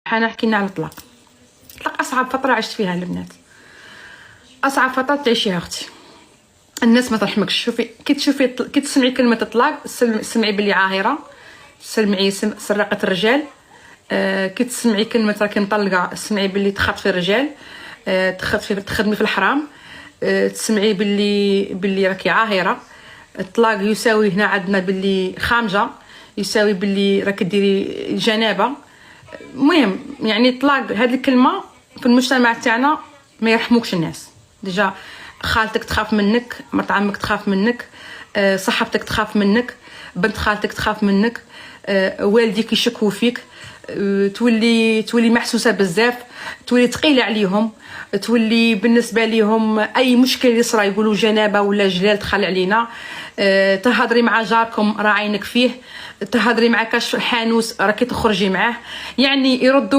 حنا حكينا على الطلاق. الطلاق اصعب فتره عشت فيها البنات، اصعب فتره تعيشيها اختي. الناس ما ترحمكش. شوفي كي تسمعي كلمه الطلاق سمعي بلي عاهره، سمعي سرقه الرجال. كي تسمعي كلمه راكي مطلقه سمعي بلي تخطفي الرجال، تخدمي في الحرام. تسمعي بلي راكي عاهره. الطلاق يساوي هنا عندنا بلي خامجه، يساوي بلي راكي ديري جنابه. المهم يعني الطلاق هذه الكلمه في المجتمع تاعنا ما يرحموكش الناس. ديجا خالتك تخاف منك، مرت عمك تخاف منك، صاحبتك تخاف منك، بنت خالتك تخاف منك، والديك يشكوا فيك، تولي محسوسه بزاف، تولي ثقيله عليهم، تولي بالنسبه ليهم اي مشكل يصرى يقولوا جنابه ولا جلال دخل علينا. تهضري مع جاركم راه عينك فيه، تهضري مع كاش حانوس راكي تخرجي معاه، يعني يردوا